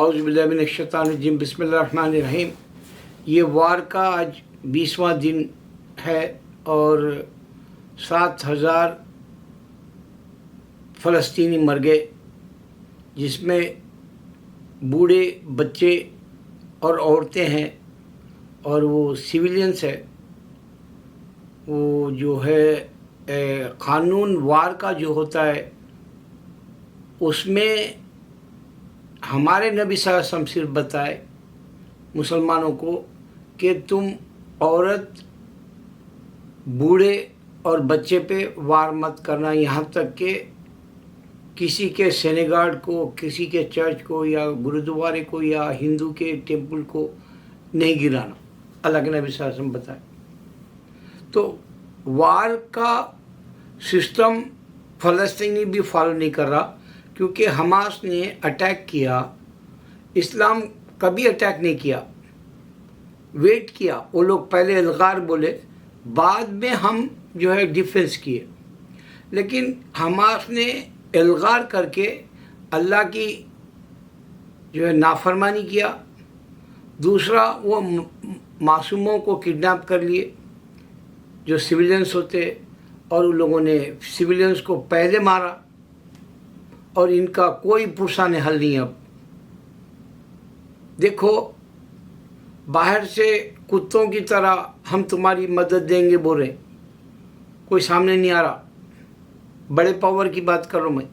औज़ुबिल्लाहि मिनश्शैतानिर्रजीम बिस्मिल्लाहिर्रहमानिर्रहीम। ये वार का आज 20वां दिन है और 7,000 फ़लस्तीनी मर गए, जिसमें बूढ़े, बच्चे और औरतें हैं और वो सिविलियंस है। वो जो है क़ानून वार का जो होता है उसमें हमारे नबी सल्लल्लाहु अलैहि वसल्लम सिर्फ बताए मुसलमानों को कि तुम औरत, बूढ़े और बच्चे पे वार मत करना, यहाँ तक कि किसी के सिनेगार्ड को, किसी के चर्च को या गुरुद्वारे को या हिंदू के टेम्पल को नहीं गिराना। अल्लाह के नबी सल्लल्लाहु अलैहि वसल्लम बताए। तो वार का सिस्टम फ़लस्तीनी भी फॉलो नहीं कर रहा, क्योंकि हमास ने अटैक किया। इस्लाम कभी अटैक नहीं किया, वेट किया। वो लोग पहले अलगार बोले, बाद में हम जो है डिफेंस किए। लेकिन हमास ने अलगार करके अल्लाह की जो है नाफरमानी किया। दूसरा, वो मासूमों को किडनैप कर लिए जो सिविलियंस होते, और उन लोगों ने सिविलियंस को पहले मारा और इनका कोई पुरसाने हल नहीं। अब देखो, बाहर से कुत्तों की तरह हम तुम्हारी मदद देंगे बोल रहे, कोई सामने नहीं आ रहा। बड़े पावर की बात कर रहा हूँ मैं।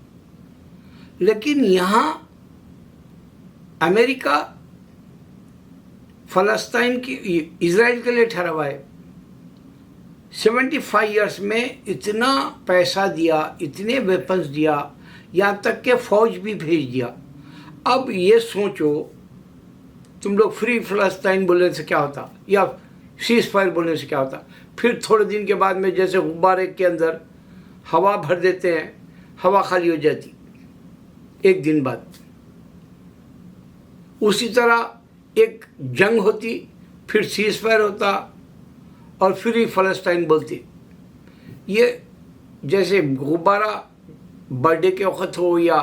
लेकिन यहाँ अमेरिका फ़लस्तीन की, इज़राइल के लिए ठहरा हुआ है। 75 ईयर्स में इतना पैसा दिया, इतने वेपन्स दिया, यहाँ तक के फ़ौज भी भेज दिया। अब ये सोचो, तुम लोग फ्री फ़लस्तीन बोलने से क्या होता, या सीज़ फायर बोलने से क्या होता। फिर थोड़े दिन के बाद में जैसे गुब्बारे के अंदर हवा भर देते हैं, हवा खाली हो जाती एक दिन बाद। उसी तरह एक जंग होती, फिर सीज़ फायर होता और फ्री फ़लस्तीन बोलती। ये जैसे गुब्बारा बर्थडे के वक़्त हो या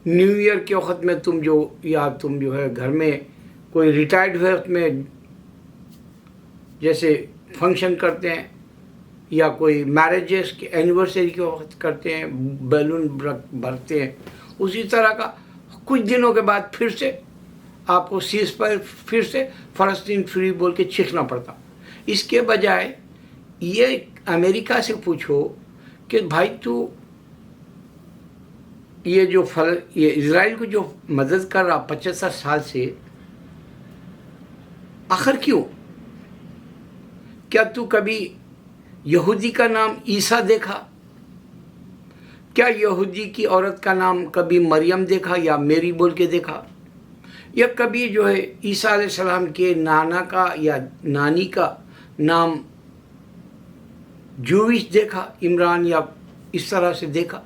न्यू ईयर के वक़्त में तुम जो है घर में कोई रिटायर्ड हुए उसमें जैसे फंक्शन करते हैं, या कोई मैरिजेस के एनिवर्सरी के वक़्त करते हैं, बैलून भरते हैं। उसी तरह का कुछ दिनों के बाद फिर से आपको सीज़ फायर, फिर से फ़लस्तीन फ्री बोल के चीखना पड़ता। इसके बजाय ये अमेरिका से पूछो कि भाई तू ये इज़राइल को जो मदद कर रहा 75 साल से, आखिर क्यों? क्या तू कभी यहूदी का नाम ईसा देखा? क्या यहूदी की औरत का नाम कभी मरियम देखा या मेरी बोल के देखा? या कभी जो है ईसा अलैहिस्सलाम के नाना का या नानी का नाम जूविश देखा, इमरान, या इस तरह से देखा?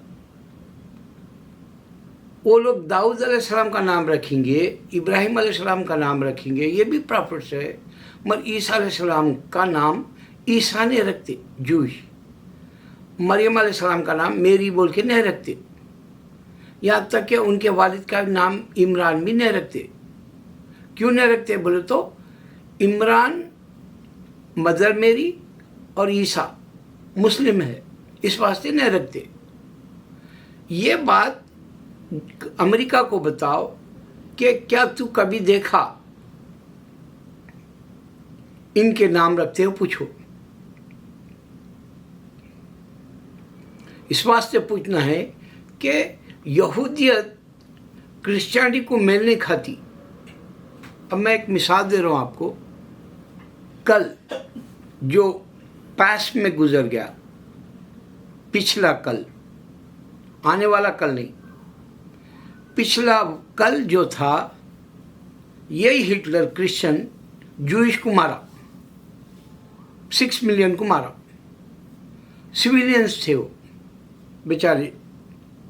वो लोग दाऊद अलैहिस्सलाम का नाम रखेंगे, इब्राहिम अलैहिस्सलाम का नाम रखेंगे, ये भी प्रॉफिट्स है। मगर ईसा अलैहिस्सलाम का नाम ईसा ने रखते जूश, मरियम अलैहिस्सलाम का नाम मेरी बोल के नहीं रखते। यहाँ तक कि उनके वालिद का नाम इमरान भी नहीं रखते। क्यों नहीं रखते बोले तो इमरान मदर मेरी और ईसा मुस्लिम है, इस वास्ते नहीं रखते। ये बात अमेरिका को बताओ कि क्या तू कभी देखा इनके नाम रखते हो, पूछो। इस वास्ते पूछना है कि यहूदियत क्रिश्चियनिटी को मेल नहीं खाती। अब मैं एक मिसाल दे रहा हूँ आपको। कल जो पास्ट में गुजर गया, पिछला कल, आने वाला कल नहीं, पिछला कल जो था, यही हिटलर क्रिश्चियन जूइश को मारा, 6 मिलियन को मारा। सिविलियंस थे वो बेचारे,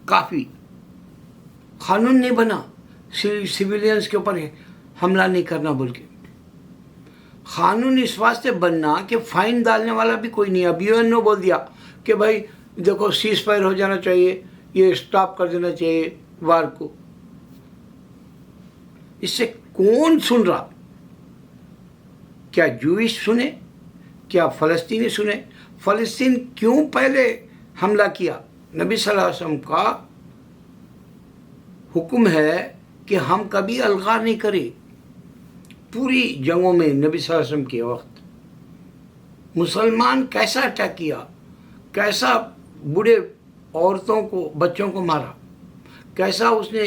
काफ़ी। कानून नहीं बना सिविलियंस के ऊपर हमला नहीं करना बोल के। कानून इस वास्ते बनना कि फाइन डालने वाला भी कोई नहीं। अब यूएनओ बोल दिया कि भाई देखो सीज़ फायर हो जाना चाहिए, ये स्टॉप कर देना चाहिए वार को। इससे कौन सुन रहा? क्या जूइश सुने? क्या फ़लस्तीनी सुने? फ़लस्तीन क्यों पहले हमला किया? नबी सल्लल्लाहु अलैहि वसल्लम का हुक्म है कि हम कभी अलगा नहीं करें। पूरी जंगों में नबी सल्लल्लाहु अलैहि वसल्लम के वक्त मुसलमान कैसा अटैक किया, कैसा बूढ़े औरतों को, बच्चों को मारा, कैसा उसने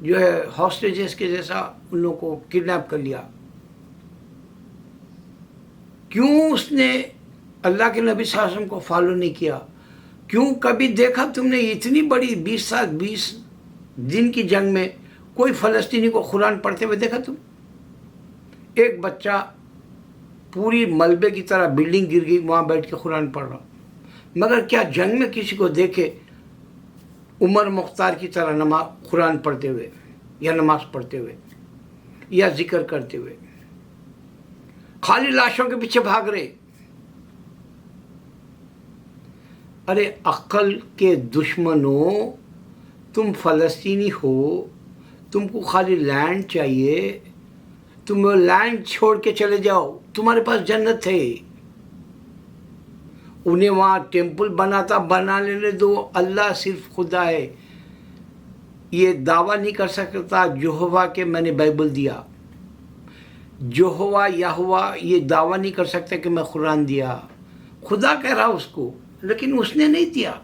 जो है हॉस्टेजेस के जैसा उन लोगों को किडनैप कर लिया। क्यों उसने अल्लाह के नबी सल्लल्लाहु अलैहि वसल्लम को फॉलो नहीं किया? क्यों कभी देखा तुमने इतनी बड़ी 20 दिन की जंग में कोई फ़लस्तीनी को कुरान पढ़ते हुए देखा तुम? एक बच्चा पूरी मलबे की तरह बिल्डिंग गिर गई, वहाँ बैठ के कुरान पढ़ रहा। मगर क्या जंग में किसी को देखे उमर मुख्तार की तरह नमाज कुरान पढ़ते हुए या नमाज पढ़ते हुए या जिक्र करते हुए? खाली लाशों के पीछे भाग रहे। अरे अक्ल के दुश्मनों, तुम फ़लस्तीनी हो, तुमको खाली लैंड चाहिए, तुम वो लैंड छोड़ के चले जाओ, तुम्हारे पास जन्नत है। उन्हें वहाँ टेम्पल बना लेने दो, अल्लाह सिर्फ खुदा है। ये दावा नहीं कर सकता यहोवा के मैंने बाइबल दिया, यहोवा यहोवा ये दावा नहीं कर सकता कि मैं कुरान दिया। खुदा कह रहा उसको, लेकिन उसने नहीं दिया।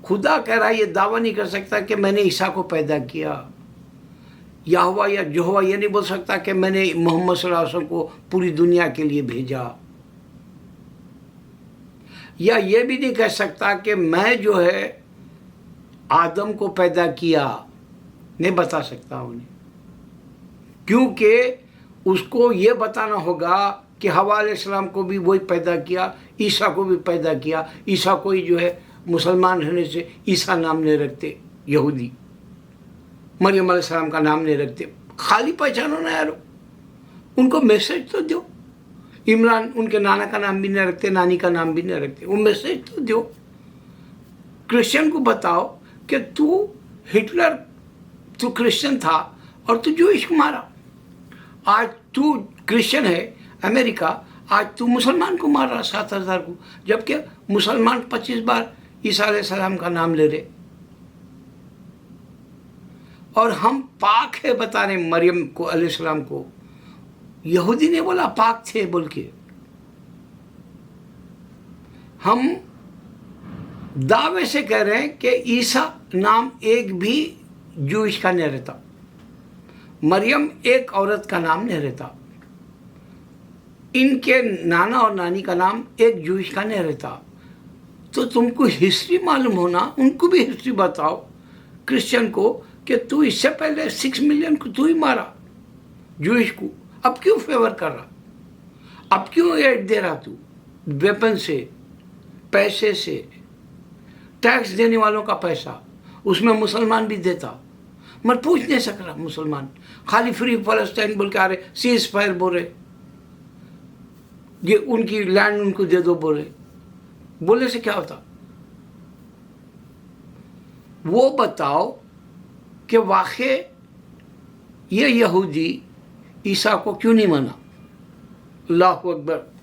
खुदा कह रहा ये दावा नहीं कर सकता कि मैंने ईसा को पैदा किया। यहोवा या यहोवा ये नहीं बोल सकता कि मैंने मोहम्मद सल्लल्लाहु अलैहि वसल्लम को पूरी दुनिया के लिए भेजा। या ये भी नहीं कह सकता कि मैं जो है आदम को पैदा किया, नहीं बता सकता उन्हें, क्योंकि उसको ये बताना होगा कि हवा अलैहिस्सलाम को भी वही पैदा किया, ईसा को भी पैदा किया। ईसा को ही जो है मुसलमान रहने से ईसा नाम नहीं रखते यहूदी, मरियम अलैहिस्सलाम का नाम नहीं रखते। खाली पहचानो ना यारो, उनको मैसेज तो दो। इमरान उनके नाना का नाम भी नहीं रखते, नानी का नाम भी नहीं रखते, वो मैसेज तो दो। क्रिश्चियन को बताओ कि हिटलर तू क्रिश्चियन था और तू जूइश को मारा। आज तू क्रिश्चियन है अमेरिका, आज तू मुसलमान को मार रहा 7,000 को, जबकि मुसलमान 25 बार ईसा अलैहिस्सलाम का नाम ले रहे। और हम पाक है बता रहे मरियम को अलैहिस्सलाम को। यहूदी ने बोला पाक थे बोल के। हम दावे से कह रहे हैं कि ईसा नाम एक भी जूइश का नहीं रहता, मरियम एक औरत का नाम नहीं रहता, इनके नाना और नानी का नाम एक जूइश का नहीं रहता। तो तुमको हिस्ट्री मालूम होना, उनको भी हिस्ट्री बताओ क्रिश्चियन को कि तू इससे पहले 6 मिलियन को तू ही मारा जूइश को, अब क्यों फेवर कर रहा? अब क्यों एड दे रहा तू? वेपन से, पैसे से, टैक्स देने वालों का पैसा उसमें मुसलमान भी देता, मगर पूछ नहीं सक रहा मुसलमान। खाली फ्री फलस्तीन बोल के आ रहे, सीज फायर बोल रहे, ये उनकी लैंड उनको दे दो बोल रहे। बोलने से क्या होता? वो बताओ कि वाकई ये यहूदी ईसा को क्यों नहीं माना। अल्लाहु अकबर।